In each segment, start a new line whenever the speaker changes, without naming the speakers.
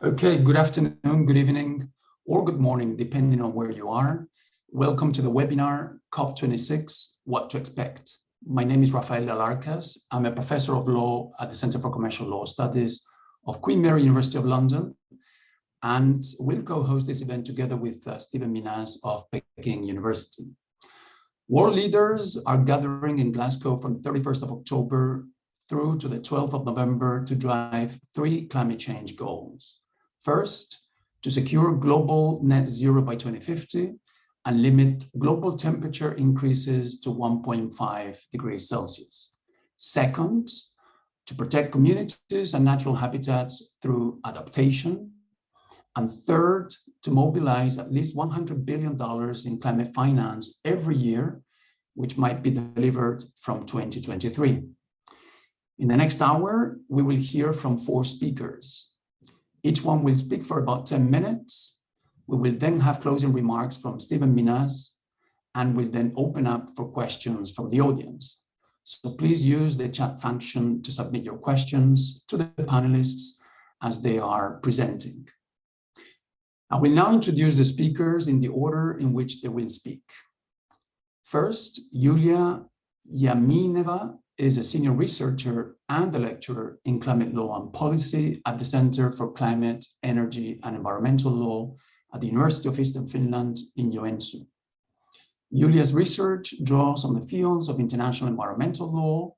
Okay, good afternoon, good evening, or good morning, depending on where you are. Welcome to the webinar COP26, What to Expect. My name is Rafael Leal-Arcas. I'm a professor of law at the Center for Commercial Law Studies of Queen Mary University of London, and we'll co-host this event together with Stephen Minas of Peking University. World leaders are gathering in Glasgow from the 31st of October through to the 12th of November to drive 3 climate change goals. First, to secure global net zero by 2050 and limit global temperature increases to 1.5 degrees Celsius. Second, to protect communities and natural habitats through adaptation. And third, to mobilize at least $100 billion in climate finance every year, which might be delivered from 2023. In the next hour, we will hear from 4 speakers. Each one will speak for about 10 minutes. We will then have closing remarks from Stephen Minas, and we'll then open up for questions from the audience. So please use the chat function to submit your questions to the panelists as they are presenting. I will now introduce the speakers in the order in which they will speak. First, Yulia Yamineva is a senior researcher and a lecturer in climate law and policy at the Center for Climate, Energy and Environmental Law at the University of Eastern Finland in Joensuu. Yulia's research draws on the fields of international environmental law,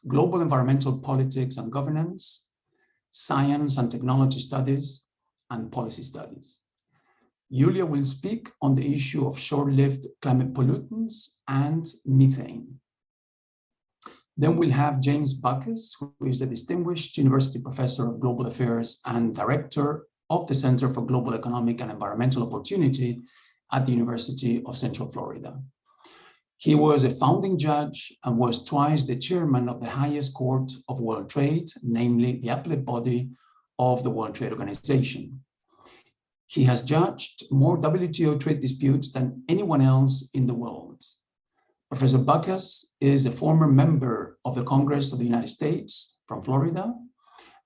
global environmental politics and governance, science and technology studies, and policy studies. Yulia will speak on the issue of short-lived climate pollutants and methane. Then we'll have James Bacchus, who is a distinguished university professor of global affairs and director of the Center for Global Economic and Environmental Opportunity at the University of Central Florida. He was a founding judge and was twice the chairman of the highest court of world trade, namely the appellate body of the World Trade Organization. He has judged more WTO trade disputes than anyone else in the world. Professor Bacchus is a former member of the Congress of the United States from Florida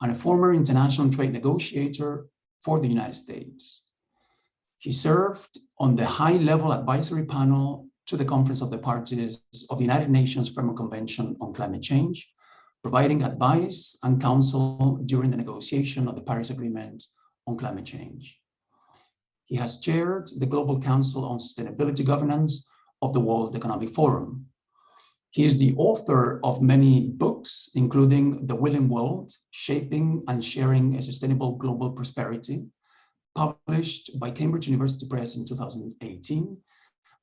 and a former international trade negotiator for the United States. He served on the high-level advisory panel to the Conference of the Parties of the United Nations Framework Convention on Climate Change, providing advice and counsel during the negotiation of the Paris Agreement on climate change. He has chaired the Global Council on Sustainability Governance of the World Economic Forum. He is the author of many books, including The Willing World, Shaping and Sharing a Sustainable Global Prosperity, published by Cambridge University Press in 2018,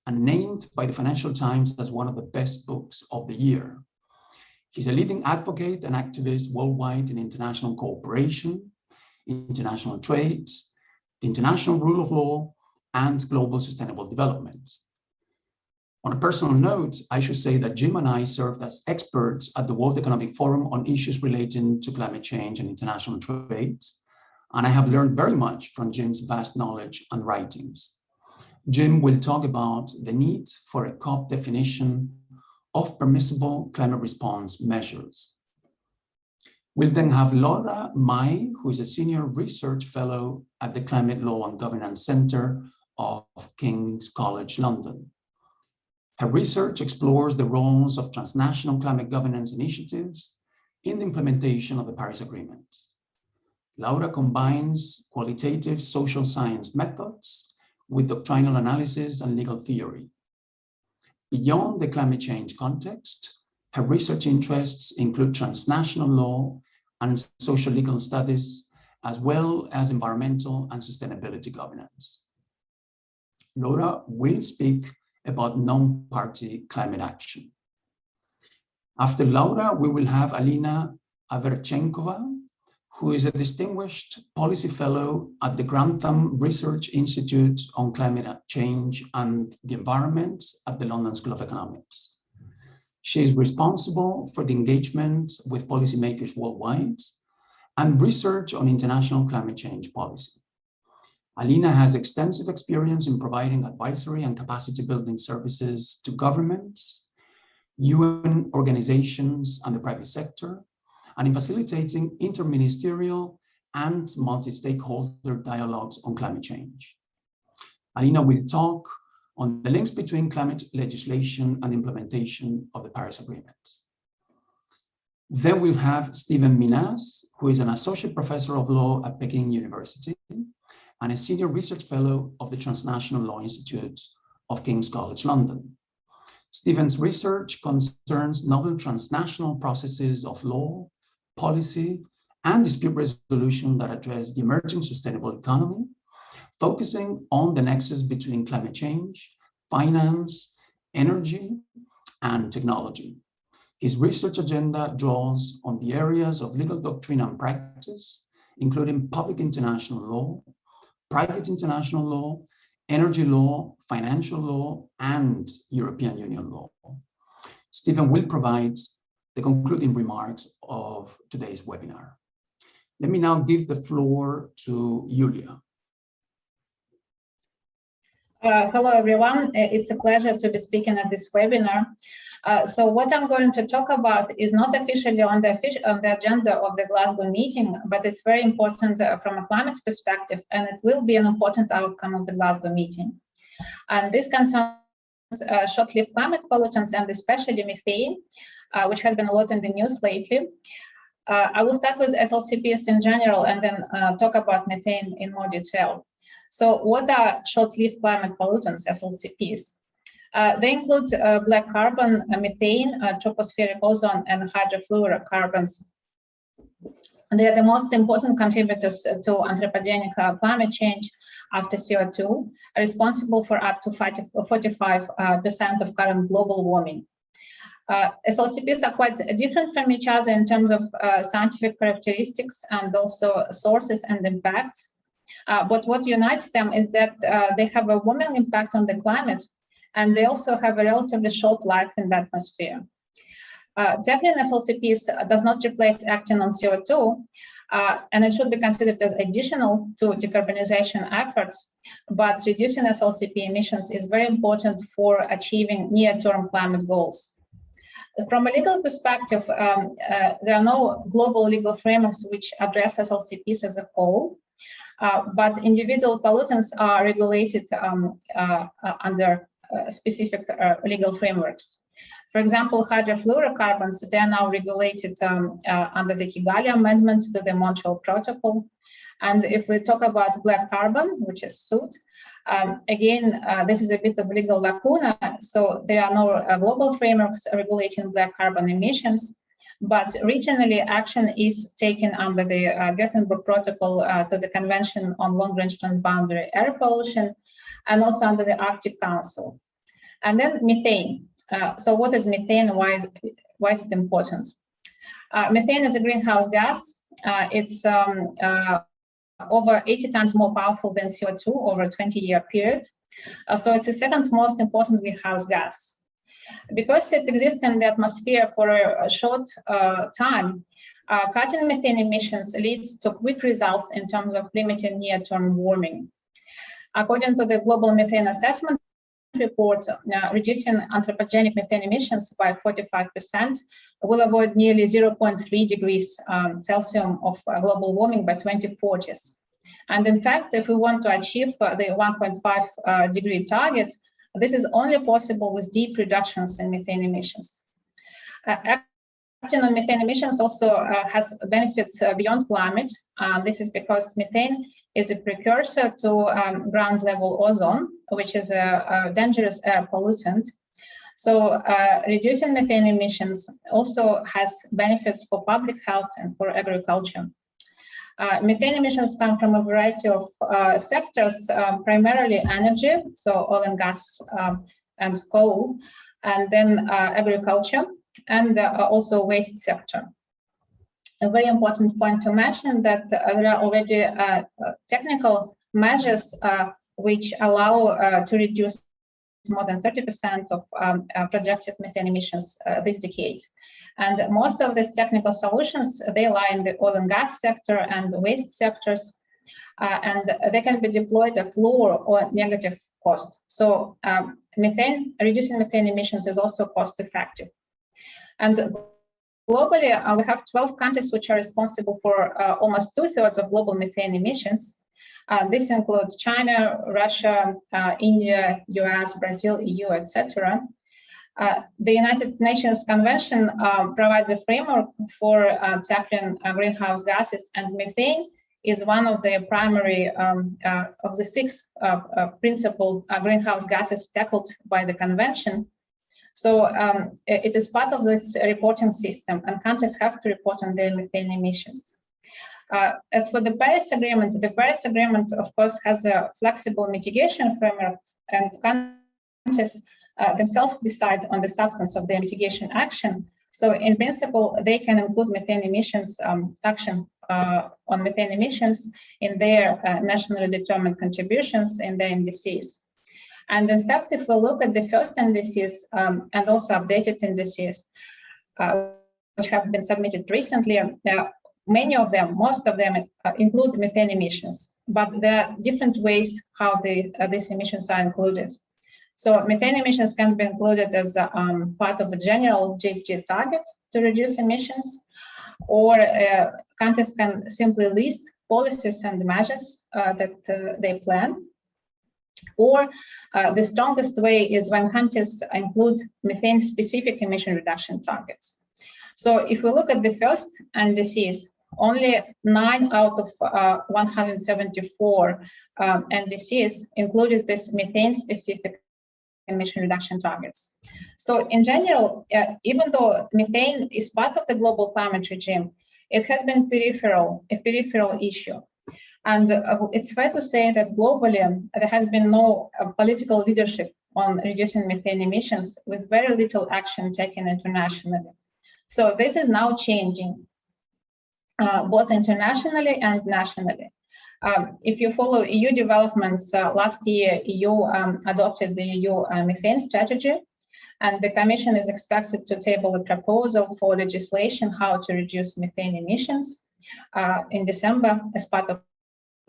and named by the Financial Times as one of the best books of the year. He's a leading advocate and activist worldwide in international cooperation, international trade, the international rule of law, and global sustainable development. On a personal note, I should say that Jim and I served as experts at the World Economic Forum on issues relating to climate change and international trade, and I have learned very much from Jim's vast knowledge and writings. Jim will talk about the need for a COP definition of permissible climate response measures. We'll then have Laura Mai, who is a senior research fellow at the Climate Law and Governance Center of King's College London. Her research explores the roles of transnational climate governance initiatives in the implementation of the Paris Agreement. Laura combines qualitative social science methods with doctrinal analysis and legal theory. Beyond the climate change context, her research interests include transnational law and social legal studies, as well as environmental and sustainability governance. Laura will speak about non-party climate action. After Laura, we will have Alina Averchenkova, who is a distinguished policy fellow at the Grantham Research Institute on Climate Change and the Environment at the London School of Economics. She is responsible for the engagement with policymakers worldwide and research on international climate change policy. Alina has extensive experience in providing advisory and capacity building services to governments, UN organizations, and the private sector, and in facilitating interministerial and multi-stakeholder dialogues on climate change. Alina will talk on the links between climate legislation and implementation of the Paris Agreement. Then we'll have Stephen Minas, who is an associate professor of law at Peking University and a senior research fellow of the Transnational Law Institute of King's College London. Stephen's research concerns novel transnational processes of law, policy, and dispute resolution that address the emerging sustainable economy, focusing on the nexus between climate change, finance, energy, and technology. His research agenda draws on the areas of legal doctrine and practice, including public international law, private international law, energy law, financial law, and European Union law. Stephen will provide the concluding remarks of today's webinar. Let me now give the floor to Julia.
Hello, everyone. It's a pleasure to be speaking at this webinar. So what I'm going to talk about is not officially on the agenda of the Glasgow meeting, but it's very important from a climate perspective, and it will be an important outcome of the Glasgow meeting. And this concerns short-lived climate pollutants, and especially methane, which has been a lot in the news lately. I will start with SLCPs in general and then talk about methane in more detail. So what are short-lived climate pollutants, SLCPs? They include black carbon, methane, tropospheric ozone, and hydrofluorocarbons. They are the most important contributors to anthropogenic climate change after CO2, responsible for up to 45% of current global warming. SLCPs are quite different from each other in terms of scientific characteristics and also sources and impacts. But what unites them is that they have a warming impact on the climate, and they also have a relatively short life in the atmosphere. Tackling SLCPs does not replace acting on CO2, and it should be considered as additional to decarbonization efforts, but reducing SLCP emissions is very important for achieving near-term climate goals. From a legal perspective, there are no global legal frameworks which address SLCPs as a whole, but individual pollutants are regulated under specific legal frameworks. For example, hydrofluorocarbons, they are now regulated under the Kigali Amendment to the Montreal Protocol. And if we talk about black carbon, which is soot, again, this is a bit of legal lacuna, so there are no global frameworks regulating black carbon emissions, but regionally action is taken under the Gothenburg Protocol to the Convention on Long-Range Transboundary Air Pollution, and also under the Arctic Council. And then methane. So what is methane and why is it important? Methane is a greenhouse gas. It's over 80 times more powerful than CO2 over a 20-year period. So it's the second most important greenhouse gas. Because it exists in the atmosphere for a short time, cutting methane emissions leads to quick results in terms of limiting near-term warming. According to the Global Methane Assessment report, reducing anthropogenic methane emissions by 45% will avoid nearly 0.3 degrees Celsius of global warming by 2040s. And in fact, if we want to achieve the 1.5 degree target, this is only possible with deep reductions in methane emissions. Acting on methane emissions also has benefits beyond climate. This is because methane is a precursor to ground level ozone, which is a dangerous air pollutant. So reducing methane emissions also has benefits for public health and for agriculture. Methane emissions come from a variety of sectors, primarily energy, so oil and gas and coal, and then agriculture, and also waste sector. A very important point to mention that there are already technical measures which allow to reduce more than 30% of projected methane emissions this decade. And most of these technical solutions, they lie in the oil and gas sector and the waste sectors, and they can be deployed at lower or negative cost. So reducing methane emissions is also cost effective. And globally, we have 12 countries which are responsible for almost 2/3 of global methane emissions. This includes China, Russia, India, US, Brazil, EU, etc. The United Nations Convention provides a framework for tackling greenhouse gases, and methane is one of the primary of the 6 principal greenhouse gases tackled by the convention. So it is part of this reporting system, and countries have to report on their methane emissions. As for the Paris Agreement, of course, has a flexible mitigation framework, and countries themselves decide on the substance of their mitigation action. So in principle, they can include methane emissions action on methane emissions in their nationally determined contributions in their indices. And in fact, if we look at the first indices and also updated indices, which have been submitted recently, most of them include methane emissions, but there are different ways how these emissions are included. So methane emissions can be included as part of a general GHG target to reduce emissions, or countries can simply list policies and measures that they plan. Or the strongest way is when countries include methane-specific emission reduction targets. So if we look at the first indices, only 9 out of 174 indices included this methane-specific emission reduction targets. So in general, even though methane is part of the global climate regime, it has been a peripheral issue. And it's fair to say that globally, there has been no political leadership on reducing methane emissions, with very little action taken internationally. So this is now changing, both internationally and nationally. If you follow EU developments, last year, EU adopted the EU methane strategy, and the Commission is expected to table a proposal for legislation how to reduce methane emissions in December as part of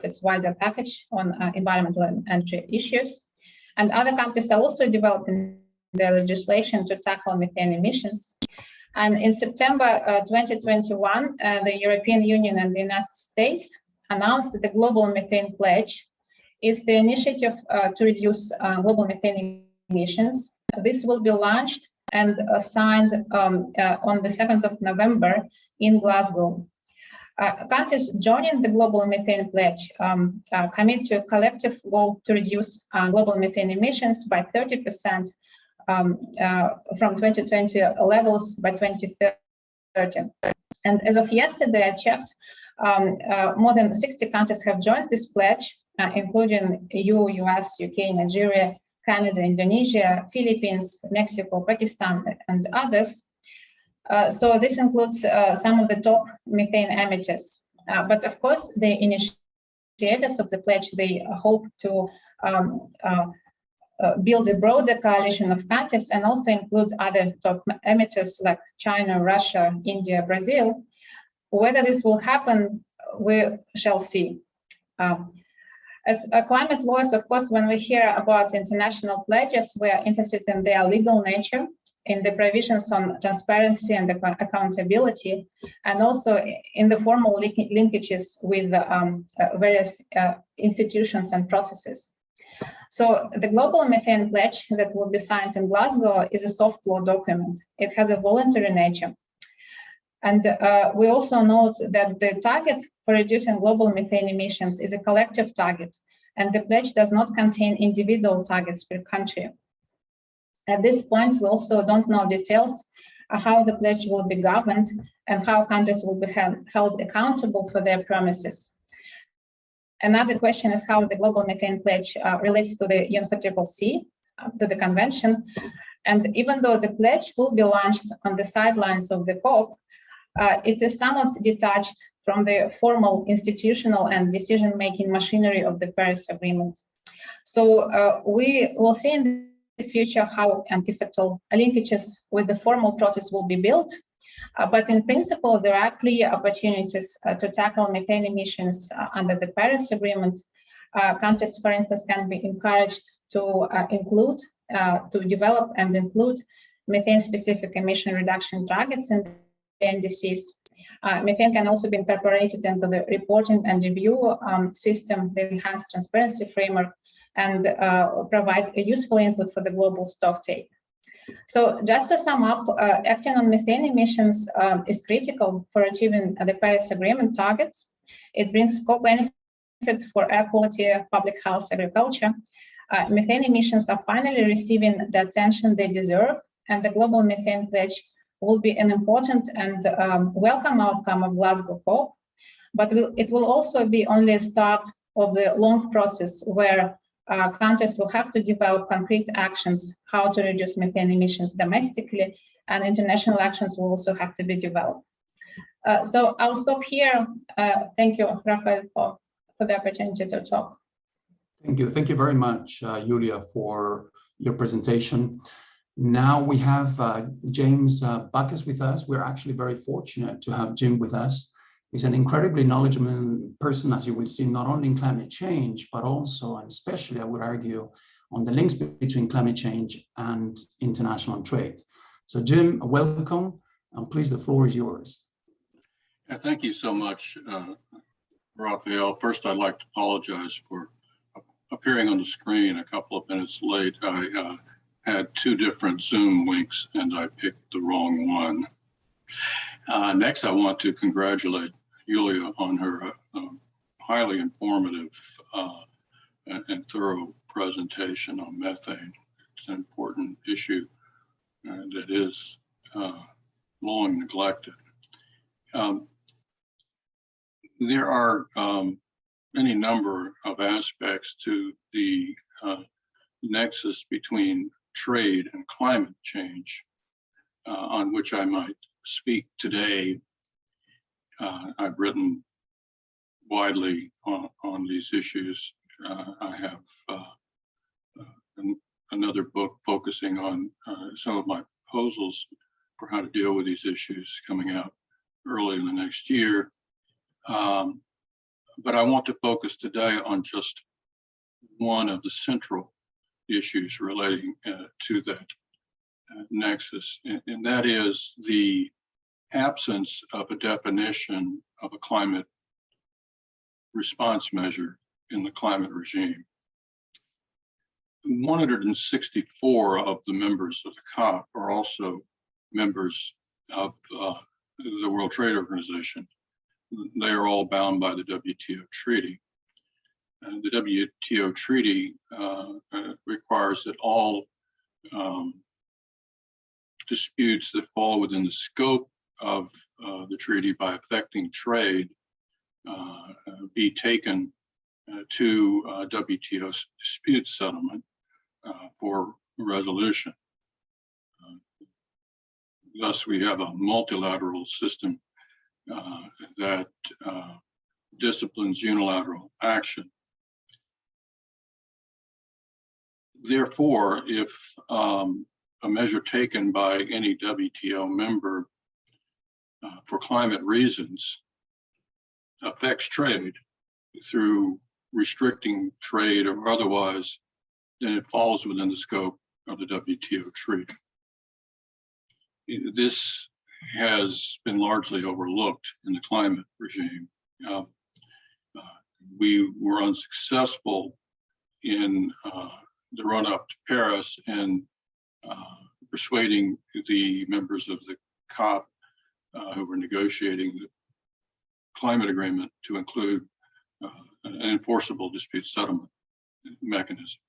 its wider package on environmental and energy issues. And other countries are also developing their legislation to tackle methane emissions. And in September 2021, the European Union and the United States announced that the Global Methane Pledge is the initiative to reduce global methane emissions. This will be launched and signed on the 2nd of November in Glasgow. Countries joining the Global Methane Pledge commit to a collective goal to reduce global methane emissions by 30% from 2020 levels by 2030. And as of yesterday, I checked, more than 60 countries have joined this pledge, including EU, US, UK, Nigeria, Canada, Indonesia, Philippines, Mexico, Pakistan, and others. So this includes some of the top methane emitters. But of course, the initiators of the pledge, they hope to build a broader coalition of countries and also include other top emitters like China, Russia, India, Brazil. Whether this will happen, we shall see. As climate lawyers, of course, when we hear about international pledges, we are interested in their legal nature, in the provisions on transparency and accountability, and also in the formal linkages with various institutions and processes. So the Global Methane Pledge that will be signed in Glasgow is a soft law document. It has a voluntary nature. And we also note that the target for reducing global methane emissions is a collective target, and the pledge does not contain individual targets per country. At this point, we also don't know details how the pledge will be governed and how countries will be held accountable for their promises. Another question is how the Global Methane Pledge relates to the UNCCC, to the convention. And even though the pledge will be launched on the sidelines of the COP, it is somewhat detached from the formal institutional and decision-making machinery of the Paris Agreement. So we will see in the future how and if at all linkages with the formal process will be built. But in principle, there are clear opportunities to tackle methane emissions under the Paris Agreement. Countries, for instance, can be encouraged to develop and include methane-specific emission reduction targets in NDCs. Methane can also be incorporated into the reporting and review system, the enhanced transparency framework, and provide a useful input for the global stocktake. So just to sum up, acting on methane emissions is critical for achieving the Paris Agreement targets. It brings co-benefits for air quality, public health, agriculture. Methane emissions are finally receiving the attention they deserve, and the global methane pledge will be an important and welcome outcome of Glasgow COP, but it will also be only a start of the long process where countries will have to develop concrete actions how to reduce methane emissions domestically, and international actions will also have to be developed. So I'll stop here. Thank you, Rafael, for the opportunity to talk.
Thank you very much, Julia, for your presentation. Now we have James Bacchus with us. We're actually very fortunate to have Jim with us. He's an incredibly knowledgeable person, as you will see, not only in climate change, but also, and especially, I would argue, on the links between climate change and international trade. So Jim, welcome, and please, the floor is yours.
Yeah, thank you so much, Rafael. First, I'd like to apologize for appearing on the screen a couple of minutes late. I had two different Zoom links and I picked the wrong one. Next, I want to congratulate Julia on her highly informative and thorough presentation on methane. It's an important issue that is long neglected. There are any number of aspects to the nexus between trade and climate change on which I might speak today. I've written widely on these issues. I have another book focusing on some of my proposals for how to deal with these issues coming out early in the next year. But I want to focus today on just one of the central issues relating to that nexus, and that is the absence of a definition of a climate response measure in the climate regime. 164 of the members of the COP are also members of the World Trade Organization. They are all bound by the WTO treaty. The WTO treaty requires that all disputes that fall within the scope of the treaty by affecting trade be taken to WTO dispute settlement for resolution. Thus, we have a multilateral system that disciplines unilateral action. Therefore, if a measure taken by any WTO member for climate reasons affects trade through restricting trade or otherwise, then it falls within the scope of the WTO treaty. This has been largely overlooked in the climate regime. We were unsuccessful in the run-up to Paris and persuading the members of the COP who were negotiating the climate agreement to include an enforceable dispute settlement mechanism.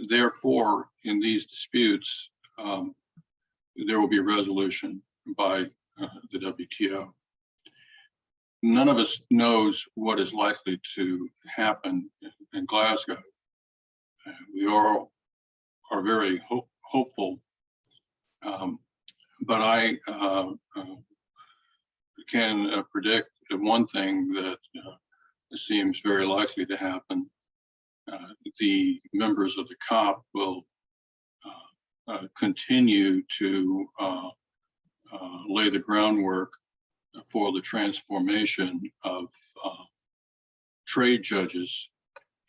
Therefore, in these disputes, there will be a resolution by the WTO. None of us knows what is likely to happen in Glasgow. We all are very hopeful, but I can predict one thing that seems very likely to happen. The members of the COP will continue to lay the groundwork for the transformation of trade judges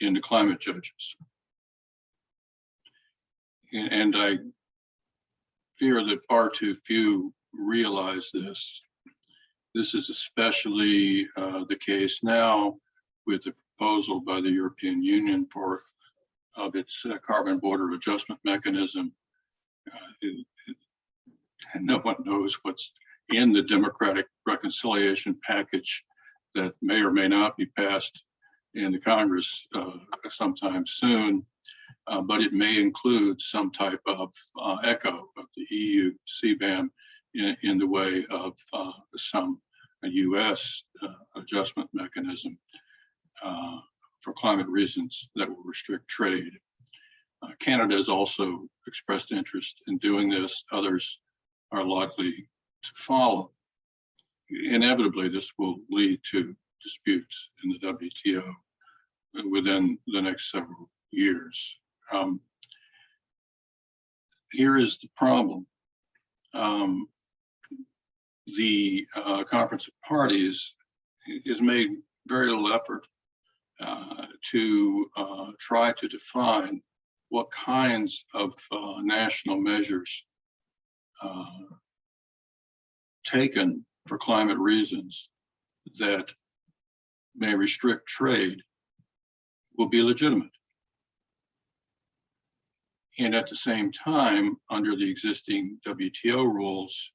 into climate judges. And I fear that far too few realize this. This is especially the case now with the proposal by the European Union of its carbon border adjustment mechanism. And no one knows what's in the democratic reconciliation package that may or may not be passed in the Congress sometime soon, but it may include some type of echo of the EU CBAM in the way of some US adjustment mechanism for climate reasons that will restrict trade. Canada has also expressed interest in doing this. Others are likely to follow. Inevitably, this will lead to disputes in the WTO within the next several years. Here is the problem. The Conference of Parties has made very little effort to try to define what kinds of national measures taken for climate reasons that may restrict trade will be legitimate. And at the same time, under the existing WTO rules,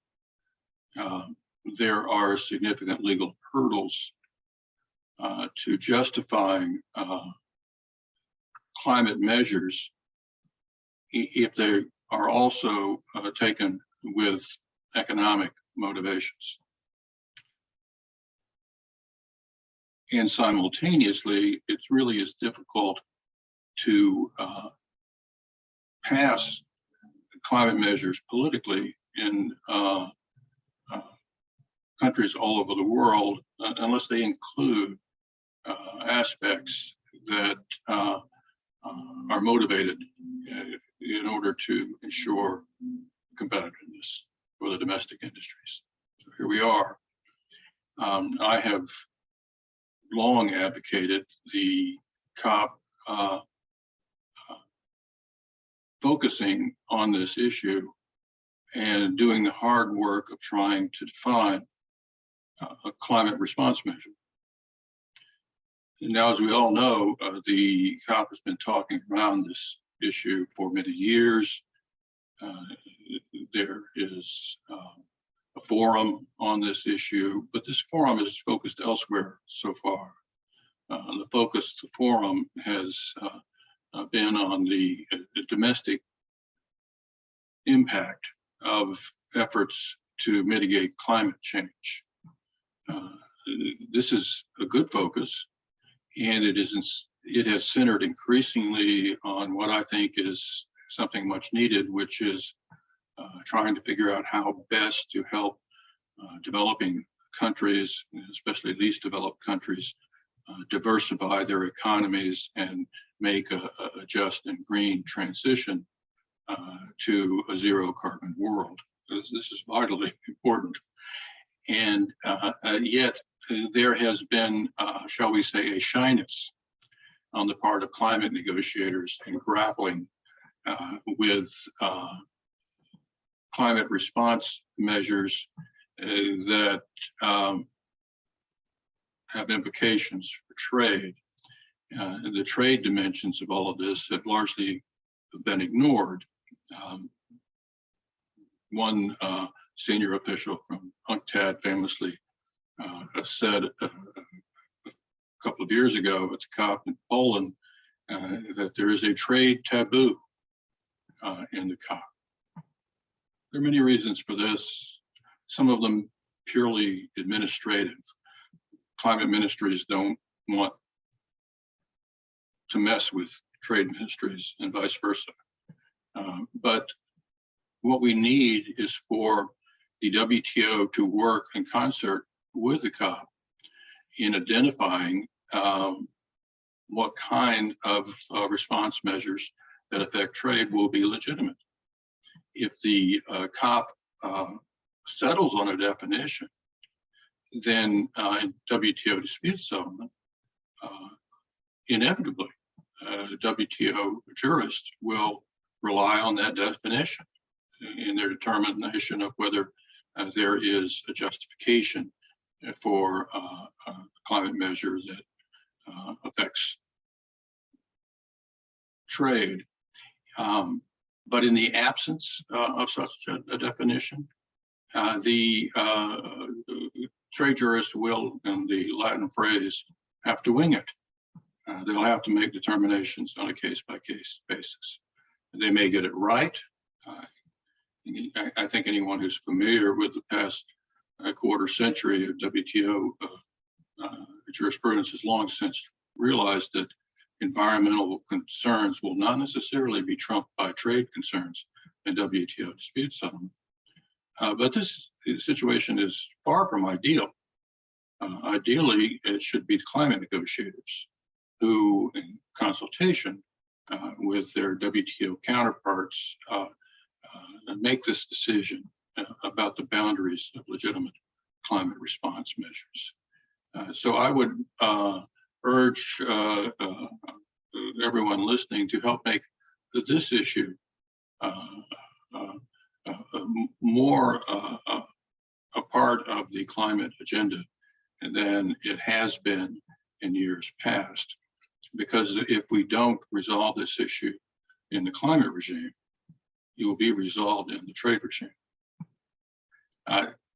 there are significant legal hurdles to justifying climate measures if they are also taken with economic motivations. And simultaneously, it really is difficult to pass climate measures politically in countries all over the world unless they include aspects that are motivated in order to ensure competitiveness for the domestic industries. So here we are. I have long advocated the COP focusing on this issue and doing the hard work of trying to define a climate response measure. And now, as we all know, the COP has been talking around this issue for many years. There is a forum on this issue, but this forum is focused elsewhere so far. The focus of the forum has been on the domestic impact of efforts to mitigate climate change. This is a good focus, and it has centered increasingly on what I think is something much needed, which is trying to figure out how best to help developing countries, especially least developed countries, diversify their economies and make a just and green transition to a zero carbon world. This is vitally important. And yet there has been, shall we say, a shyness on the part of climate negotiators in grappling with climate response measures that have implications for trade. And the trade dimensions of all of this have largely been ignored. One senior official from UNCTAD famously said a couple of years ago at the COP in Poland that there is a trade taboo in the COP. There are many reasons for this, some of them purely administrative. Climate ministries don't want to mess with trade ministries and vice versa. But what we need is for the WTO to work in concert with the COP in identifying what kind of response measures that affect trade will be legitimate. If the COP settles on a definition, then in WTO dispute settlement, inevitably, WTO jurists will rely on that definition in their determination of whether there is a justification for a climate measure that affects trade. But in the absence of such a definition, the trade jurists will, in the Latin phrase, have to wing it. They'll have to make determinations on a case-by-case basis. They may get it right. I think anyone who's familiar with the past quarter century of WTO jurisprudence has long since realized that environmental concerns will not necessarily be trumped by trade concerns in WTO dispute settlement. But this situation is far from ideal. Ideally, it should be climate negotiators who, in consultation with their WTO counterparts, make this decision about the boundaries of legitimate climate response measures. So I would urge everyone listening to help make this issue more a part of the climate agenda than it has been in years past. Because if we don't resolve this issue in the climate regime, it will be resolved in the trade regime.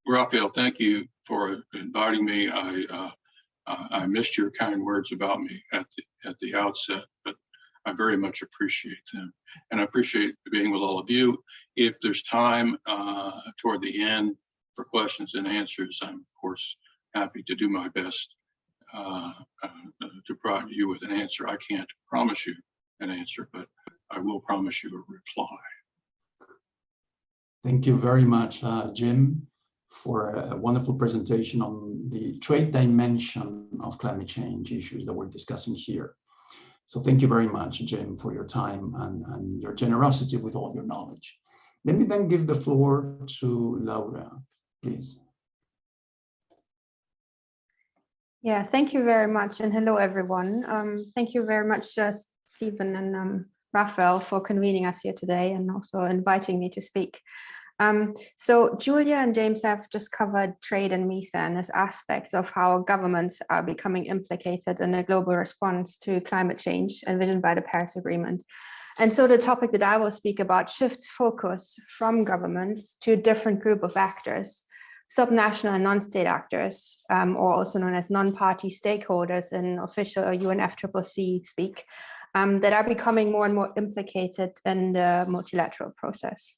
Rafael, thank you for inviting me. I missed your kind words about me at the outset, but I very much appreciate them. And I appreciate being with all of you. If there's time toward the end for questions and answers, I'm of course happy to do my best to provide you with an answer. I can't promise you an answer, but I will promise you a reply.
Thank you very much, Jim, for a wonderful presentation on the trade dimension of climate change issues that we're discussing here. So thank you very much, Jim, for your time and your generosity with all your knowledge. Let me then give the floor to Laura, please.
Yeah, thank you very much, and hello everyone. Thank you very much, Stephen and Rafael, for convening us here today and also inviting me to speak. So Julia and James have just covered trade and methane as aspects of how governments are becoming implicated in a global response to climate change envisioned by the Paris Agreement. And so the topic that I will speak about shifts focus from governments to a different group of actors, subnational and non-state actors, or also known as non-party stakeholders in official UNFCCC speak, that are becoming more and more implicated in the multilateral process.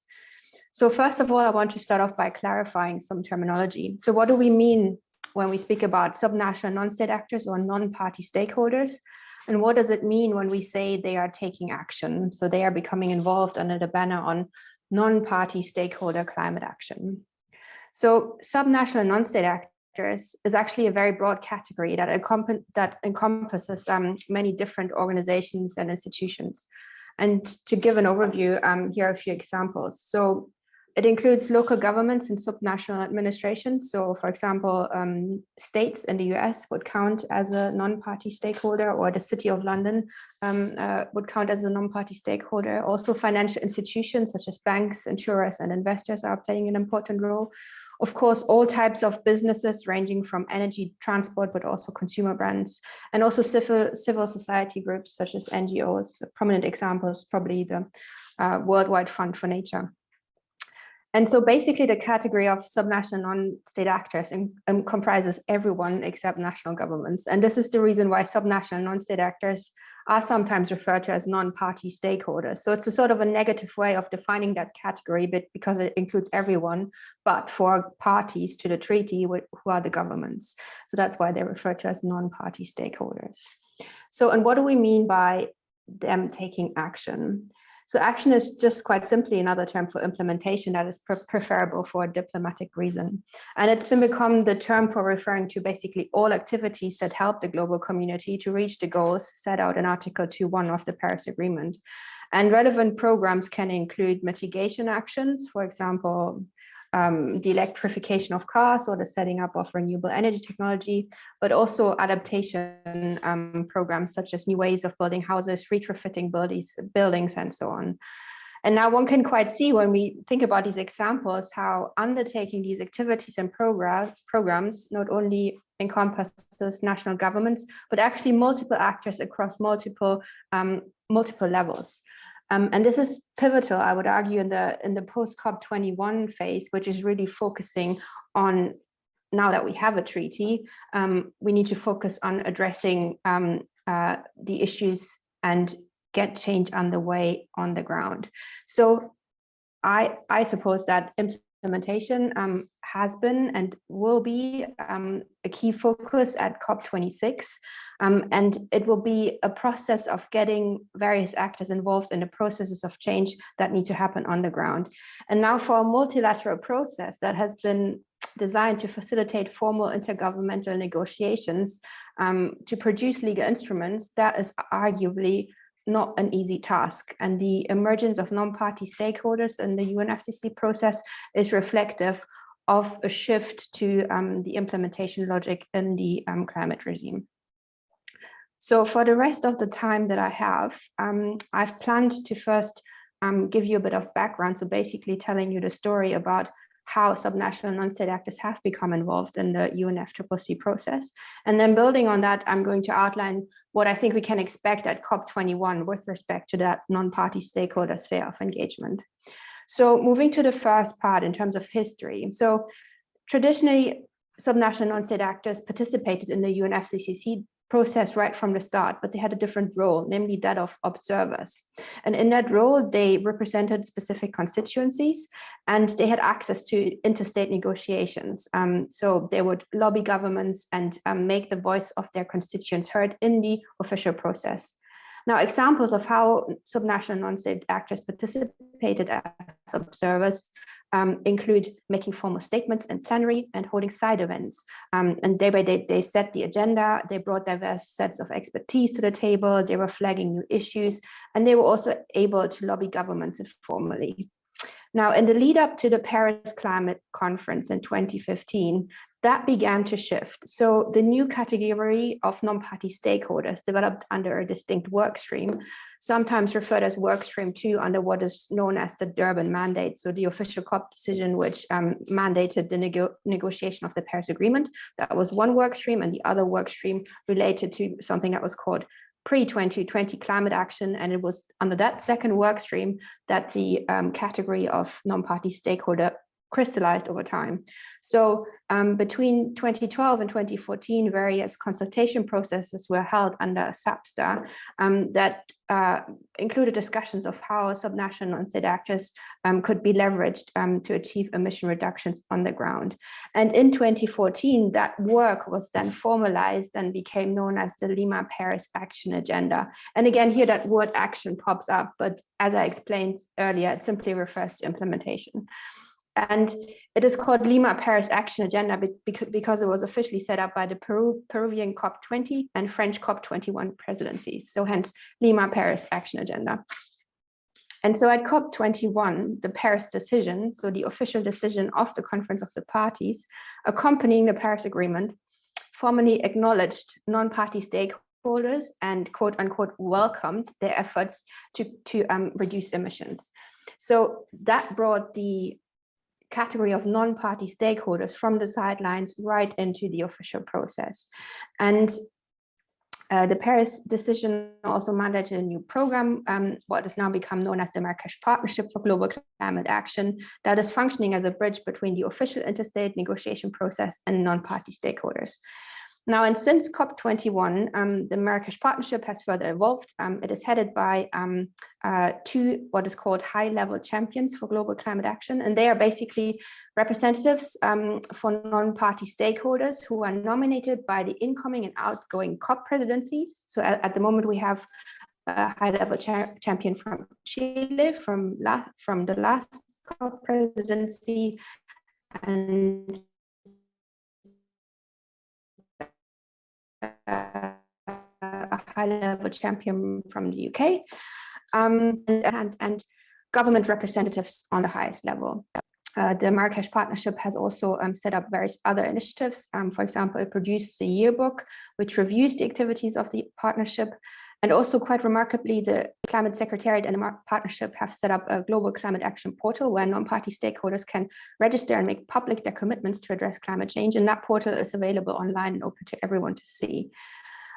So first of all, I want to start off by clarifying some terminology. So what do we mean when we speak about subnational non-state actors or non-party stakeholders? And what does it mean when we say they are taking action? So they are becoming involved under the banner on non-party stakeholder climate action. So subnational non-state actors is actually a very broad category that encompasses many different organizations and institutions. And to give an overview, here are a few examples. So it includes local governments and subnational administrations. So for example, states in the US would count as a non-party stakeholder, or the City of London would count as a non-party stakeholder. Also financial institutions such as banks, insurers, and investors are playing an important role. Of course, all types of businesses ranging from energy, transport, but also consumer brands, and also civil society groups such as NGOs. Prominent examples, probably the Worldwide Fund for Nature. And so basically the category of subnational non-state actors comprises everyone except national governments. And this is the reason why subnational non-state actors are sometimes referred to as non-party stakeholders. So it's a sort of a negative way of defining that category, but because it includes everyone, but for parties to the treaty who are the governments. So that's why they're referred to as non-party stakeholders. So, and what do we mean by them taking action? So action is just quite simply another term for implementation that is preferable for a diplomatic reason. And it's been become the term for referring to basically all activities that help the global community to reach the goals set out in Article 2.1 of the Paris Agreement. And relevant programs can include mitigation actions, for example, the electrification of cars or the setting up of renewable energy technology, but also adaptation programs such as new ways of building houses, retrofitting buildings, and so on. And now one can quite see when we think about these examples, how undertaking these activities and programs not only encompasses national governments, but actually multiple actors across multiple levels. And this is pivotal, I would argue, in the post-COP21 phase, which is really focusing on, now that we have a treaty, we need to focus on addressing the issues and get change underway on the ground. So I suppose that implementation has been and will be a key focus at COP26, and it will be a process of getting various actors involved in the processes of change that need to happen on the ground. And now for a multilateral process that has been designed to facilitate formal intergovernmental negotiations to produce legal instruments, that is arguably not an easy task. And the emergence of non-party stakeholders in the UNFCCC process is reflective of a shift to the implementation logic in the climate regime. So for the rest of the time that I have, I've planned to first give you a bit of background, so basically telling you the story about how subnational non-state actors have become involved in the UNFCCC process. And then building on that, I'm going to outline what I think we can expect at COP21 with respect to that non-party stakeholder sphere of engagement. So moving to the first part in terms of history. So traditionally, subnational non-state actors participated in the UNFCCC process right from the start, but they had a different role, namely that of observers. And in that role, they represented specific constituencies and they had access to interstate negotiations. So they would lobby governments and make the voice of their constituents heard in the official process. Now, examples of how subnational non-state actors participated as observers include making formal statements in plenary and holding side events. And day by day, they set the agenda, they brought diverse sets of expertise to the table, they were flagging new issues, and they were also able to lobby governments informally. Now, in the lead up to the Paris Climate Conference in 2015, that began to shift. So the new category of non-party stakeholders developed under a distinct work stream, sometimes referred as work stream 2 under what is known as the Durban Mandate, so the official COP decision which mandated the negotiation of the Paris Agreement. That was one work stream, and the other work stream related to something that was called pre-2020 climate action, and it was under that second work stream that the category of non-party stakeholder crystallized over time. So between 2012 and 2014, various consultation processes were held under SAPSTA that included discussions of how subnational non-state actors could be leveraged to achieve emission reductions on the ground. And in 2014, that work was then formalized and became known as the Lima-Paris Action Agenda. And again, here that word action pops up, but as I explained earlier, it simply refers to implementation. And it is called Lima-Paris Action Agenda because it was officially set up by the Peruvian COP20 and French COP21 presidencies. So hence Lima-Paris Action Agenda. And so at COP21, the Paris decision, so the official decision of the Conference of the Parties, accompanying the Paris Agreement, formally acknowledged non-party stakeholders and quote unquote welcomed their efforts to reduce emissions. So that brought the category of non-party stakeholders from the sidelines right into the official process. And the Paris decision also mandated a new program, what has now become known as the Marrakesh Partnership for Global Climate Action, that is functioning as a bridge between the official interstate negotiation process and non-party stakeholders. Now, and since COP21, the Marrakesh Partnership has further evolved. It is headed by two what is called high-level champions for global climate action, and they are basically representatives for non-party stakeholders who are nominated by the incoming and outgoing COP presidencies. So at the moment, we have a high-level champion from Chile, from the last COP presidency, and a high-level champion from the UK, and government representatives on the highest level. The Marrakesh Partnership has also set up various other initiatives. For example, it produces a yearbook which reviews the activities of the partnership, And also quite remarkably, the Climate Secretariat and the partnership have set up a global climate action portal where non-party stakeholders can register and make public their commitments to address climate change. And that portal is available online and open to everyone to see.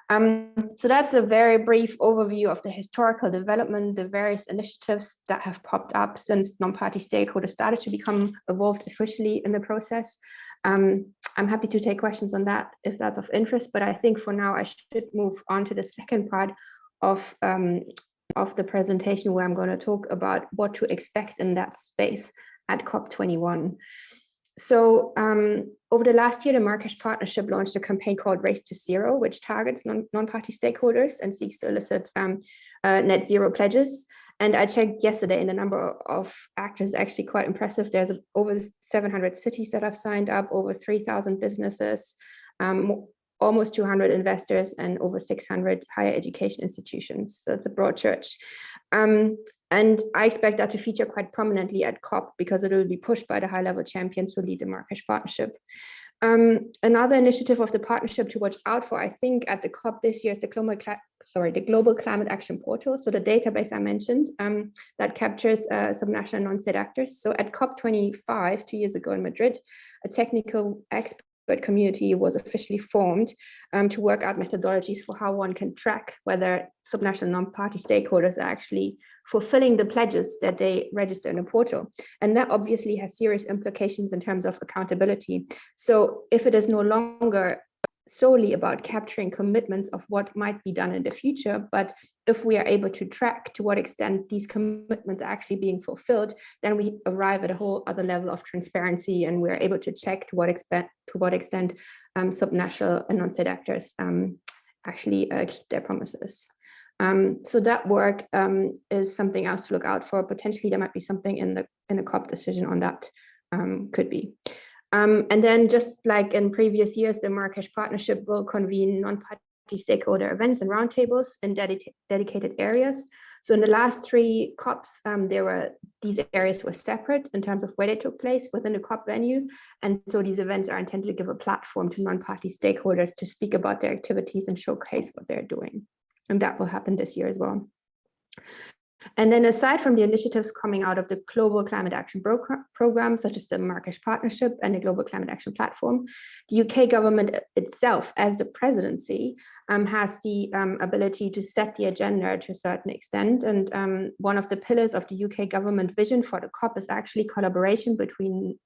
So that's a very brief overview of the historical development, the various initiatives that have popped up since non-party stakeholders started to become involved officially in the process. I'm happy to take questions on that if that's of interest, but I think for now I should move on to the second part of the presentation, where I'm going to talk about what to expect in that space at COP21. So over the last year, the Marrakesh Partnership launched a campaign called Race to Zero, which targets non-party stakeholders and seeks to elicit net zero pledges. And I checked yesterday, and the number of actors is actually quite impressive. There's over 700 cities that have signed up, over 3,000 businesses, almost 200 investors, and over 600 higher education institutions. So it's a broad church. And I expect that to feature quite prominently at COP because it will be pushed by the high-level champions who lead the Marrakesh Partnership. Another initiative of the partnership to watch out for, I think, at the COP this year is the Global Climate Action Portal. So the database I mentioned that captures subnational non-state actors. So at COP25, 2 years ago in Madrid, a technical expert community was officially formed to work out methodologies for how one can track whether subnational non-party stakeholders are actually fulfilling the pledges that they register in the portal. And that obviously has serious implications in terms of accountability. So if it is no longer solely about capturing commitments of what might be done in the future, but if we are able to track to what extent these commitments are actually being fulfilled, then we arrive at a whole other level of transparency, and we're able to check to what extent subnational and non-state actors actually keep their promises. So that work is something else to look out for. Potentially there might be something in the COP decision on that, could be. And then just like in previous years, the Marrakesh Partnership will convene non-party stakeholder events and roundtables in dedicated areas. So in the last 3 COPs, these areas were separate in terms of where they took place within the COP venue. And so these events are intended to give a platform to non-party stakeholders to speak about their activities and showcase what they're doing. And that will happen this year as well. And then aside from the initiatives coming out of the Global Climate Action Programme, such as the Marrakesh Partnership and the Global Climate Action Platform, the UK government itself, as the presidency, has the ability to set the agenda to a certain extent. And one of the pillars of the UK government vision for the COP is actually collaboration between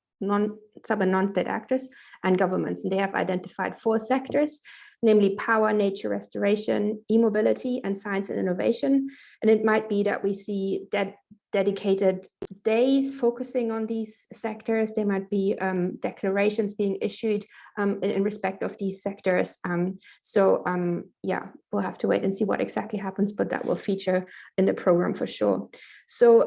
sub and non-state actors and governments. And they have identified 4 sectors, namely power, nature restoration, e-mobility, and science and innovation. And it might be that we see dedicated days focusing on these sectors. There might be declarations being issued in respect of these sectors. Yeah, we'll have to wait and see what exactly happens, but that will feature in the program for sure. So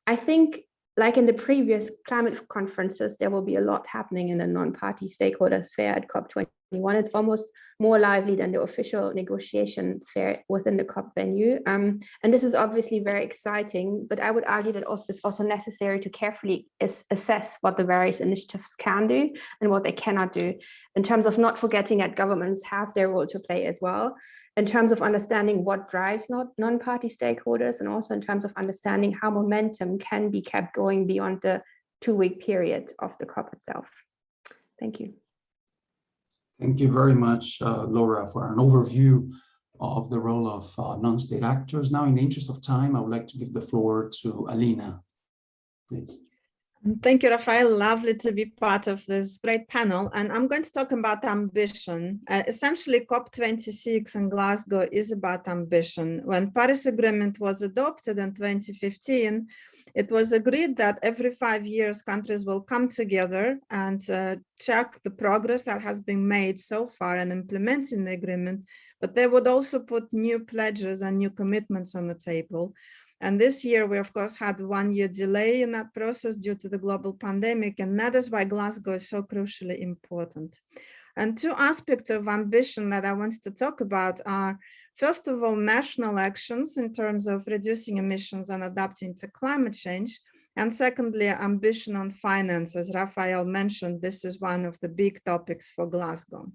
I think, like in the previous climate conferences, there will be a lot happening in the non-party stakeholder sphere at COP21. It's almost more lively than the official negotiation sphere within the COP venue. And this is obviously very exciting, but I would argue that it's also necessary to carefully assess what the various initiatives can do and what they cannot do, in terms of not forgetting that governments have their role to play as well, in terms of understanding what drives non-party stakeholders, and also in terms of understanding how momentum can be kept going beyond the 2-week period of the COP itself. Thank you.
Thank you very much, Laura, for an overview of the role of non-state actors. Now, in the interest of time, I would like to give the floor to Alina, please.
Thank you, Rafael. Lovely to be part of this great panel. And I'm going to talk about ambition. Essentially, COP26 in Glasgow is about ambition. When Paris Agreement was adopted in 2015, it was agreed that every 5 years, countries will come together and check the progress that has been made so far in implementing the agreement, but they would also put new pledges and new commitments on the table. And this year, we, of course, had 1 year delay in that process due to the global pandemic, and that is why Glasgow is so crucially important. And 2 aspects of ambition that I wanted to talk about are, first of all, national actions in terms of reducing emissions and adapting to climate change. And secondly, ambition on finance. As Rafael mentioned, this is one of the big topics for Glasgow.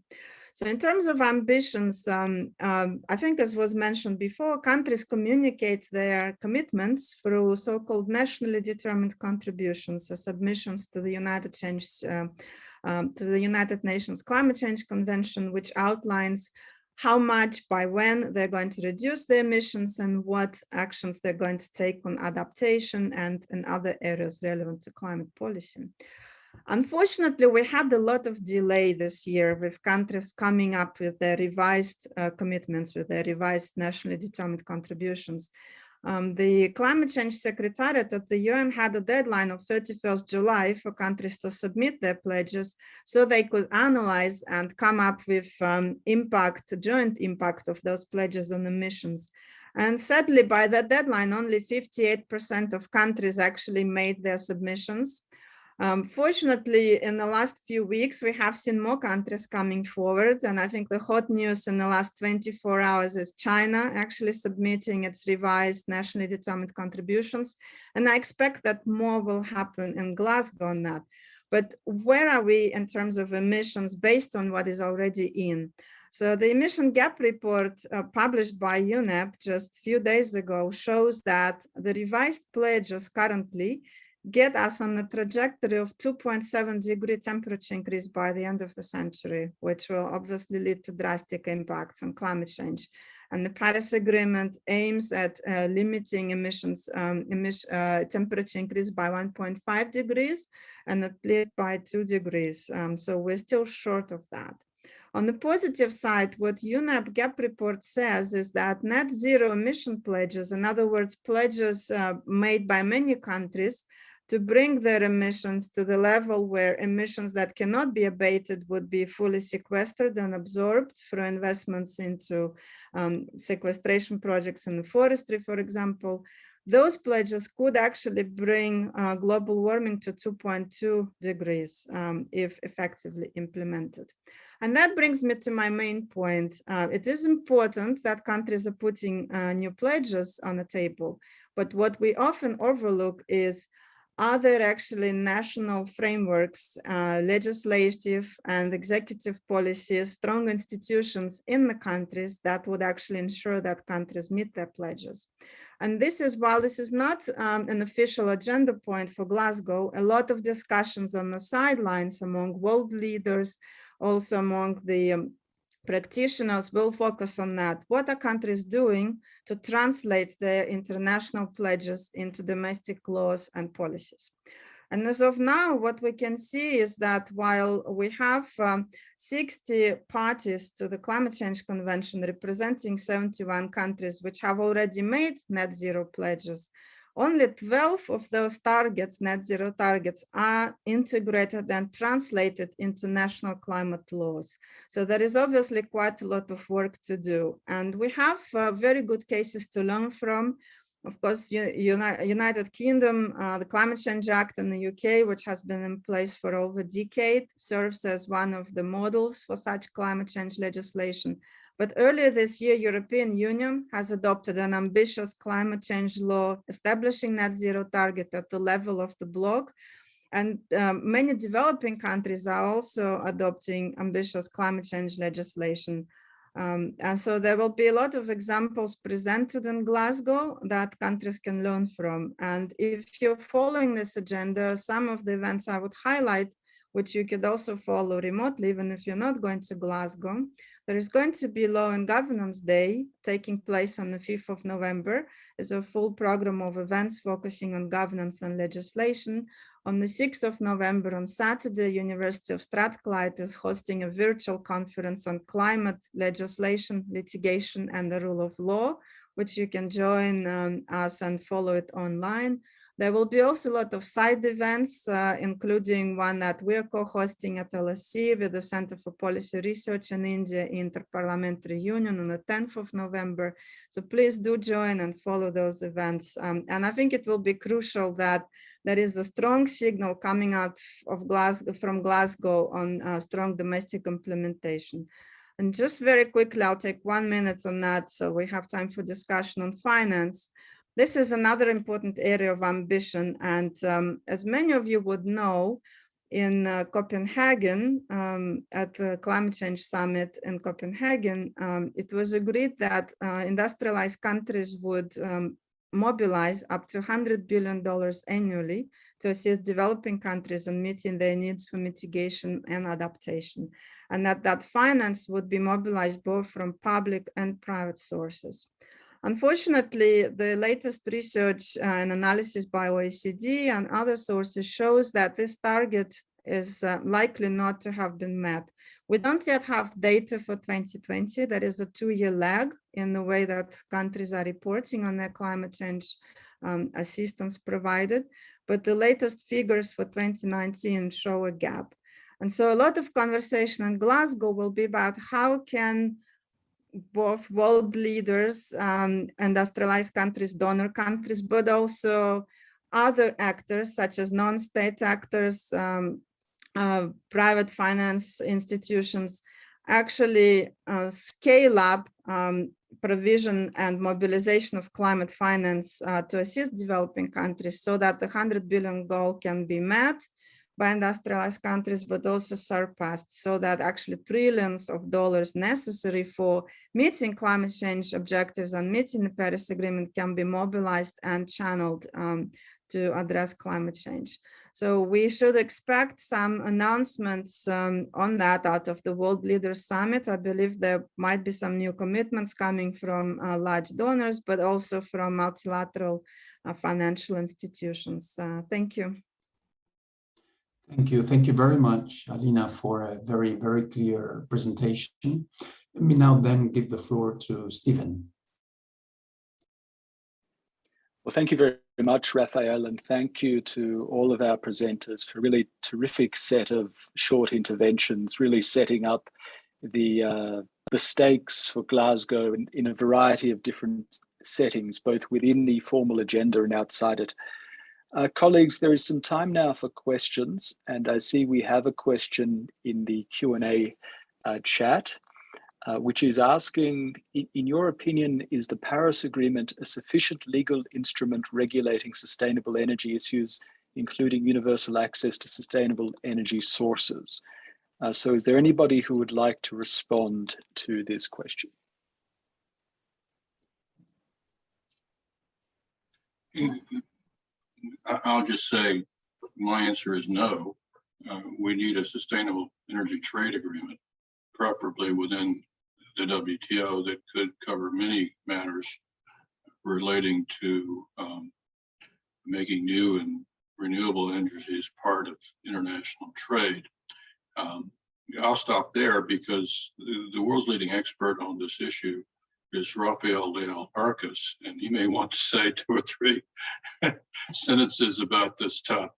So in terms of ambitions, I think as was mentioned before, countries communicate their commitments through so-called nationally determined contributions, so submissions to the United Nations Climate Change Convention, which outlines how much, by when they're going to reduce their emissions and what actions they're going to take on adaptation and in other areas relevant to climate policy. Unfortunately, we had a lot of delay this year with countries coming up with their revised commitments, with their revised nationally determined contributions. The Climate Change Secretariat at the UN had a deadline of 31st July for countries to submit their pledges so they could analyze and come up with joint impact of those pledges on emissions. And sadly, by that deadline, only 58% of countries actually made their submissions. Fortunately, in the last few weeks, we have seen more countries coming forward. And I think the hot news in the last 24 hours is China actually submitting its revised nationally determined contributions. And I expect that more will happen in Glasgow on that. But where are we in terms of emissions based on what is already in? So the emission gap report published by UNEP just a few days ago shows that the revised pledges currently get us on a trajectory of 2.7-degree temperature increase by the end of the century, which will obviously lead to drastic impacts on climate change. And the Paris Agreement aims at limiting emissions temperature increase by 1.5 degrees and at least by 2 degrees. So we're still short of that. On the positive side, what UNEP gap report says is that net zero emission pledges, in other words, pledges made by many countries to bring their emissions to the level where emissions that cannot be abated would be fully sequestered and absorbed through investments into sequestration projects in the forestry, for example. Those pledges could actually bring global warming to 2.2 degrees if effectively implemented. And that brings me to my main point. It is important that countries are putting new pledges on the table, but what we often overlook is, are there actually national frameworks, legislative and executive policies, strong institutions in the countries that would actually ensure that countries meet their pledges? And this is, while this is not an official agenda point for Glasgow, a lot of discussions on the sidelines among world leaders, also among the practitioners will focus on that. What are countries doing to translate their international pledges into domestic laws and policies? And as of now, what we can see is that while we have 60 parties to the Climate Change Convention representing 71 countries which have already made net zero pledges, only 12 of those targets, net zero targets, are integrated and translated into national climate laws. So there is obviously quite a lot of work to do. And we have very good cases to learn from. Of course, United Kingdom, the Climate Change Act in the UK, which has been in place for over a decade, serves as one of the models for such climate change legislation. But earlier this year, European Union has adopted an ambitious climate change law establishing net zero target at the level of the bloc. And many developing countries are also adopting ambitious climate change legislation. And so there will be a lot of examples presented in Glasgow that countries can learn from. And if you're following this agenda, some of the events I would highlight, which you could also follow remotely, even if you're not going to Glasgow. There is going to be Law and Governance Day taking place on the 5th of November. It's a full program of events focusing on governance and legislation. On the 6th of November, on Saturday, University of Strathclyde is hosting a virtual conference on climate legislation, litigation, and the rule of law, which you can join us and follow it online. There will be also a lot of side events, including one that we are co-hosting at LSE with the Center for Policy Research in India Interparliamentary Union on the 10th of November. So please do join and follow those events. And I think it will be crucial that there is a strong signal coming out of from Glasgow on strong domestic implementation. And just very quickly, I'll take 1 minute on that so we have time for discussion on finance. This is another important area of ambition. And as many of you would know, in Copenhagen, at the Climate Change Summit in Copenhagen, it was agreed that industrialized countries would mobilize up to $100 billion annually to assist developing countries in meeting their needs for mitigation and adaptation, and that finance would be mobilized both from public and private sources. Unfortunately, the latest research and analysis by OECD and other sources shows that this target is likely not to have been met. We don't yet have data for 2020. There is a 2-year lag in the way that countries are reporting on their climate change assistance provided, but the latest figures for 2019 show a gap. And so a lot of conversation in Glasgow will be about how can both world leaders, industrialized countries, donor countries, but also other actors such as non-state actors, private finance institutions, actually scale up provision and mobilization of climate finance to assist developing countries so that the 100 billion goal can be met by industrialized countries, but also surpassed, so that actually trillions of dollars necessary for meeting climate change objectives and meeting the Paris Agreement can be mobilized and channeled to address climate change. So we should expect some announcements on that out of the World Leaders Summit. I believe there might be some new commitments coming from large donors, but also from multilateral financial institutions. Thank you.
Thank you. Thank you very much, Alina, for a very, very clear presentation. Let me now then give the floor to Stephen.
Well, thank you very much, Rafael, and thank you to all of our presenters for a really terrific set of short interventions, really setting up the stakes for Glasgow in a variety of different settings, both within the formal agenda and outside it. Colleagues, there is some time now for questions, and I see we have a question in the Q&A chat, which is asking, in your opinion, is the Paris Agreement a sufficient legal instrument regulating sustainable energy issues, including universal access to sustainable energy sources? So is there anybody who would like to respond to this question?
I'll just say my answer is no. We need a sustainable energy trade agreement, preferably within the WTO, that could cover many matters relating to making new and renewable energies part of international trade. I'll stop there because the world's leading expert on this issue is Rafael Leal-Arcas, and he may want to say 2 or 3 sentences about this topic.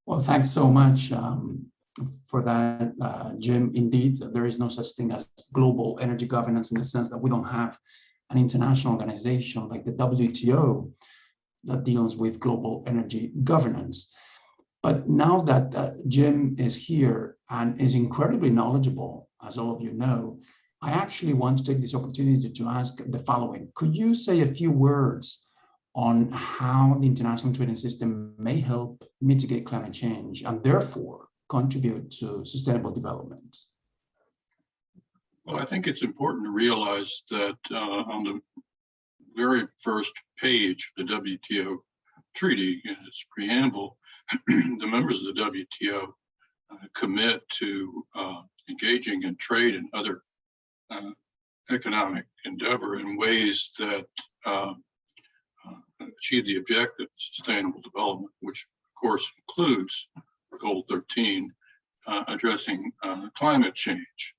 Well, thanks so much for that, Jim. Indeed, there is no such thing as global energy governance in the sense that we don't have an international organization like the WTO that deals with global energy governance. But now that Jim is here and is incredibly knowledgeable, as all of you know, I actually want to take this opportunity to ask the following. Could you say a few words on how the international trading system may help mitigate climate change and therefore contribute to sustainable development?
Well, I think it's important to realize that on the very first page of the WTO treaty, in its preamble, the members of the WTO commit to engaging in trade and other economic endeavor in ways that achieve the objective of sustainable development, which of course includes Goal 13, addressing climate change.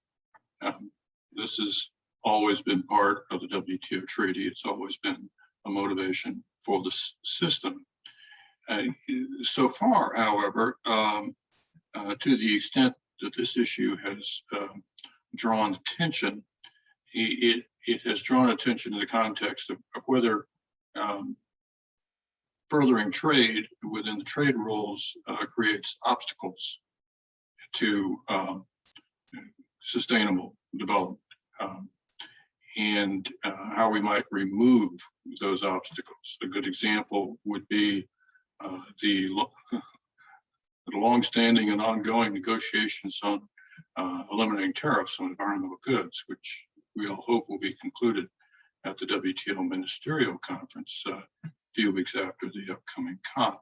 This has always been part of the WTO treaty. It's always been a motivation for the system. So far, however, to the extent that this issue has drawn attention, it has drawn attention in the context of whether furthering trade within the trade rules creates obstacles to sustainable development, and how we might remove those obstacles. A good example would be the the longstanding and ongoing negotiations on eliminating tariffs on environmental goods, which we all hope will be concluded at the WTO Ministerial Conference a few weeks after the upcoming COP.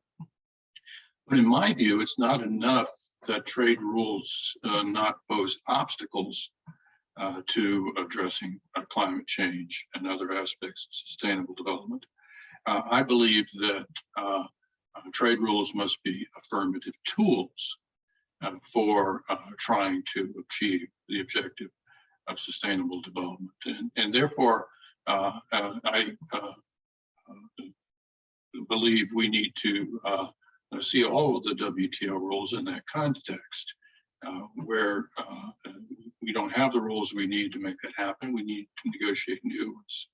But in my view, it's not enough that trade rules not pose obstacles to addressing climate change and other aspects of sustainable development. I believe that trade rules must be affirmative tools for trying to achieve the objective of sustainable development. And therefore, I believe we need to see all of the WTO rules in that context, where we don't have the rules we need to make that happen. We need to negotiate new ones,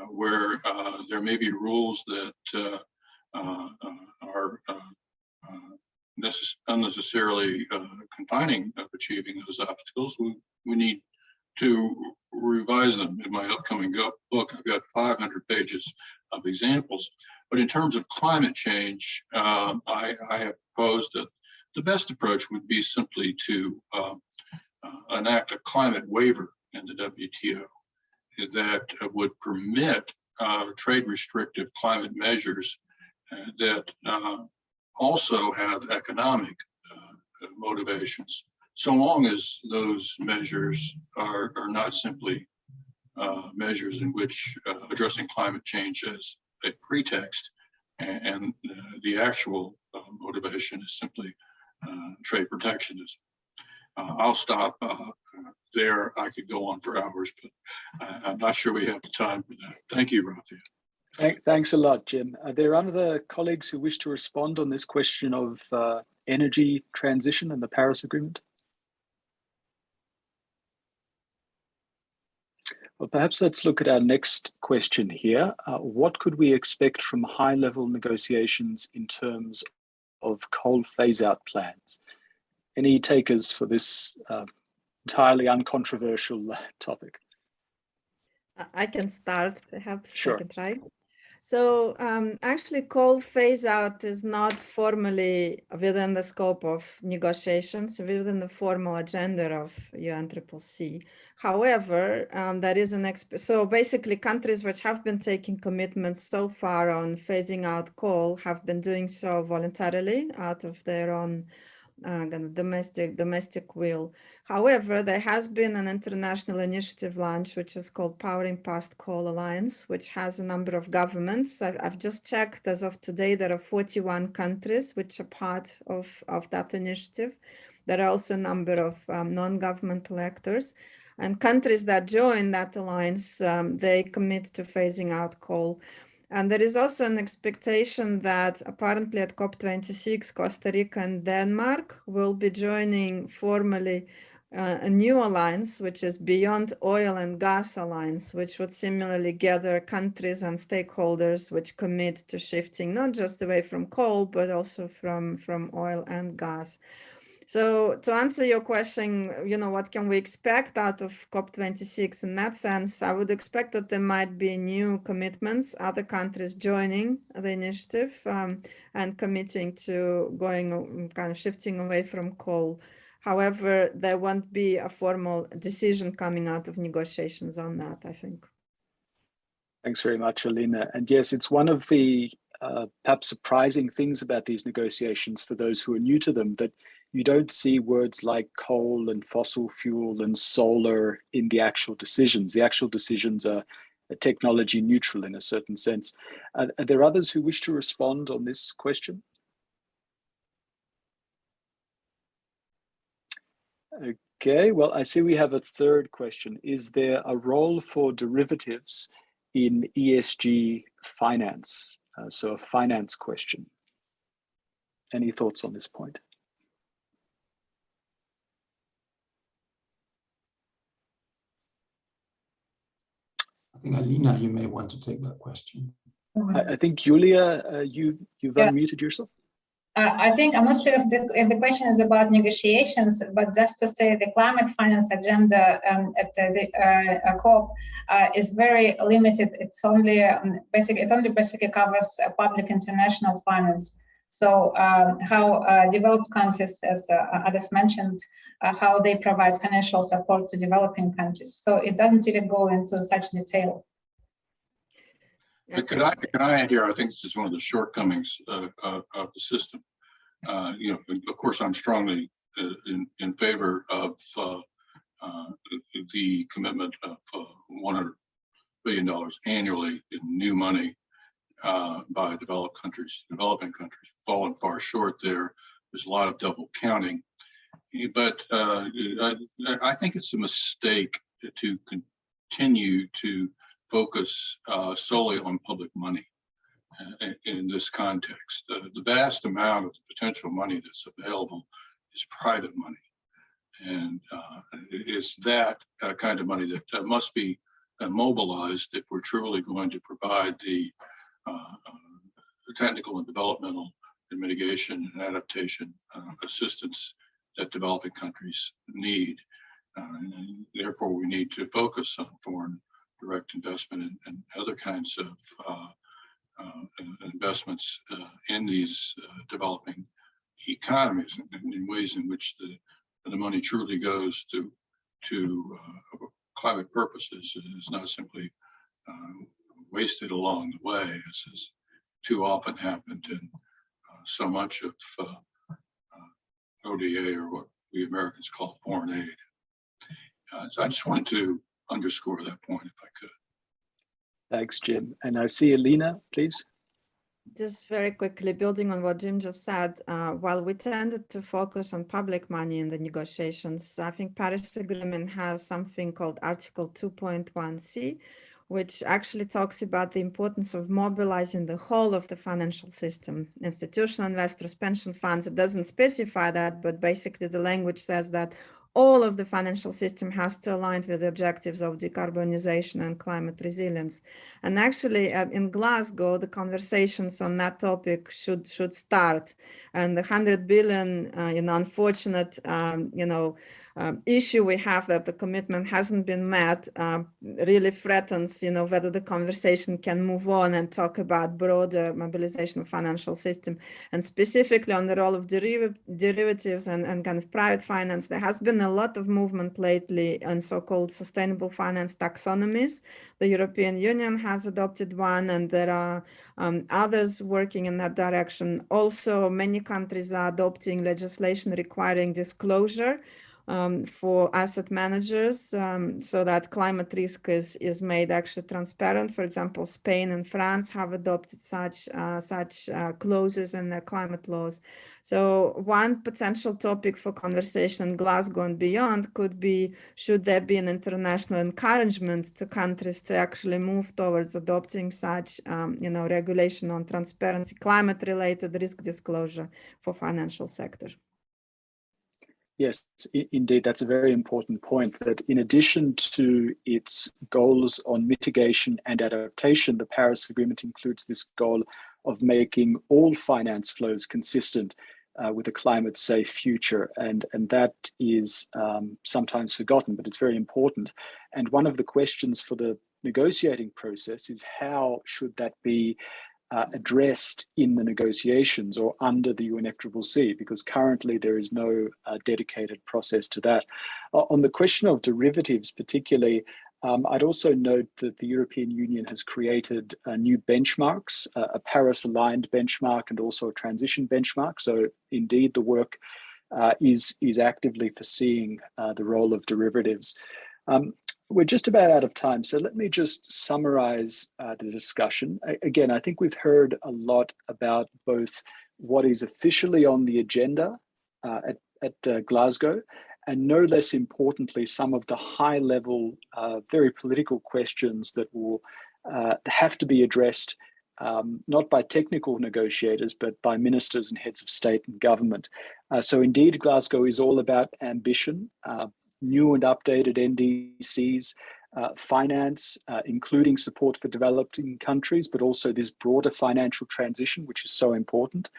where there may be rules that are unnecessarily confining of achieving those obstacles. We need to revise them. In my upcoming book, I've got 500 pages of examples. But in terms of climate change, I have proposed that the best approach would be simply to enact a climate waiver in the WTO that would permit trade restrictive climate measures that also have economic motivations, so long as those measures are not simply measures in which addressing climate change is a pretext, and the actual motivation is simply trade protectionism. I'll stop there. I could go on for hours, but I'm not sure we have the time for that. Thank you, Rafael.
Thanks a lot, Jim. Are there other colleagues who wish to respond on this question of energy transition and the Paris Agreement? Well, perhaps let's look at our next question here. What could we expect from high-level negotiations in terms of coal phase-out plans? Any takers for this entirely uncontroversial topic?
I can start, perhaps.
Sure.
I can try. So actually, coal phase-out is not formally within the scope of negotiations, within the formal agenda of UNCCC. However, there is so basically countries which have been taking commitments so far on phasing out coal have been doing so voluntarily out of their own domestic will. However, there has been an international initiative launched, which is called Powering Past Coal Alliance, which has a number of governments. I've just checked, as of today, there are 41 countries which are part of that initiative. There are also a number of non-governmental actors. And countries that join that alliance, they commit to phasing out coal. And there is also an expectation that apparently at COP26, Costa Rica and Denmark will be joining formally a new alliance, which is Beyond Oil and Gas Alliance, which would similarly gather countries and stakeholders which commit to shifting not just away from coal, but also from oil and gas. So to answer your question, what can we expect out of COP26 in that sense? I would expect that there might be new commitments, other countries joining the initiative and committing to shifting away from coal. However, there won't be a formal decision coming out of negotiations on that, I think.
Thanks very much, Alina. And yes, it's one of the perhaps surprising things about these negotiations for those who are new to them, that you don't see words like coal and fossil fuel and solar in the actual decisions. The actual decisions are technology neutral in a certain sense. Are there others who wish to respond on this question? Okay, well, I see we have a third question. Is there a role for derivatives in ESG finance? So a finance question. Any thoughts on this point?
I think, Alina, you may want to take that question.
I think, Julia, you've unmuted yourself.
I think, I'm not sure if the question is about negotiations, but just to say the climate finance agenda at the COP is very limited. It's only basically covers public international finance. So how developed countries, as others mentioned, how they provide financial support to developing countries. So it doesn't really go into such detail.
Can I add here? I think this is one of the shortcomings of the system. You know, of course, I'm strongly in favor of the commitment of $100 billion annually in new money by developed countries. Developing countries fallen far short there. There's a lot of double counting, but I think it's a mistake to continue to focus solely on public money in this context. The vast amount of the potential money that's available is private money. And it's that kind of money that must be mobilized if we're truly going to provide the technical and developmental and mitigation and adaptation assistance that developing countries need. And therefore, we need to focus on foreign direct investment and other kinds of investments in these developing economies, and in ways in which the money truly goes to climate purposes, is not simply wasted along the way, as has too often happened in so much of ODA, or what we Americans call foreign aid. So I just wanted to underscore that point, if I could.
Thanks, Jim. And I see Alina, please.
Just very quickly, building on what Jim just said, while we tended to focus on public money in the negotiations, I think Paris Agreement has something called Article 2.1c, which actually talks about the importance of mobilizing the whole of the financial system, institutional investors, pension funds. It doesn't specify that, but basically the language says that all of the financial system has to align with the objectives of decarbonization and climate resilience. And actually in Glasgow, the conversations on that topic should start. And the 100 billion, unfortunate, issue we have that the commitment hasn't been met really threatens, whether the conversation can move on and talk about broader mobilization of financial system. And specifically on the role of derivatives and kind of private finance, there has been a lot of movement lately on so-called sustainable finance taxonomies. The European Union has adopted one, and there are others working in that direction. Also, many countries are adopting legislation requiring disclosure for asset managers, so that climate risk is made actually transparent. For example, Spain and France have adopted such clauses in their climate laws. So one potential topic for conversation in Glasgow and beyond could be, should there be an international encouragement to countries to actually move towards adopting such regulation on transparency, climate-related risk disclosure for financial sector.
Yes, indeed, that's a very important point, that in addition to its goals on mitigation and adaptation, the Paris Agreement includes this goal of making all finance flows consistent with a climate-safe future. And that is sometimes forgotten, but it's very important. And one of the questions for the negotiating process is, how should that be addressed in the negotiations or under the UNFCCC, because currently there is no dedicated process to that. On the question of derivatives particularly, I'd also note that the European Union has created new benchmarks, a Paris-aligned benchmark and also a transition benchmark. So indeed the work is actively foreseeing the role of derivatives. We're just about out of time, so let me just summarize the discussion. Again, I think we've heard a lot about both what is officially on the agenda at Glasgow, and no less importantly, some of the high-level, very political questions that will have to be addressed, not by technical negotiators, but by ministers and heads of state and government. So indeed, Glasgow is all about ambition, new and updated NDCs, finance, including support for developing countries, but also this broader financial transition, which is so important.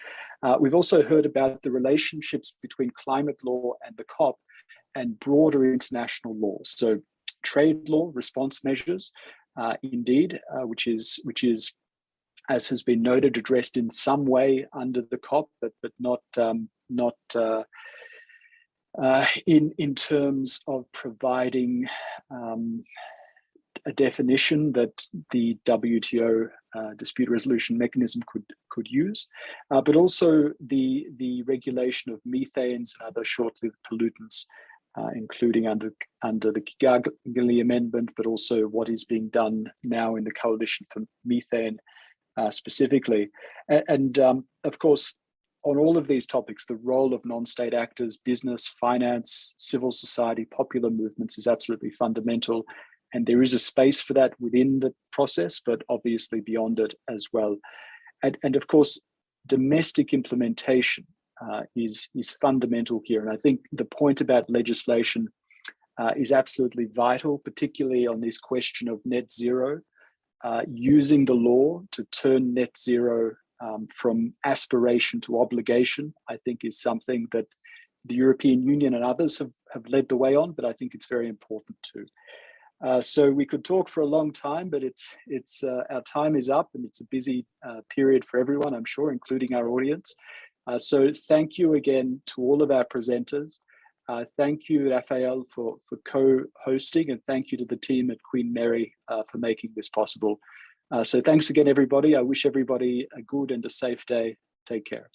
We've also heard about the relationships between climate law and the COP and broader international laws. So trade law, response measures, indeed, which is as has been noted, addressed in some way under the COP, but not in terms of providing a definition that the WTO dispute resolution mechanism could use, but also the regulation of methanes and other short-lived pollutants, including under the Kigali Amendment, but also what is being done now in the Coalition for Methane specifically. And of course, on all of these topics, the role of non-state actors, business, finance, civil society, popular movements is absolutely fundamental. And there is a space for that within the process, but obviously beyond it as well. And of course, domestic implementation is fundamental here. And I think the point about legislation is absolutely vital, particularly on this question of net zero. Using the law to turn net zero from aspiration to obligation, I think is something that the European Union and others have led the way on, but I think it's very important too. So we could talk for a long time, but our time is up, and it's a busy period for everyone, I'm sure, including our audience. So thank you again to all of our presenters. Thank you, Rafael, for co-hosting, and thank you to the team at Queen Mary for making this possible. So thanks again, everybody. I wish everybody a good and a safe day. Take care.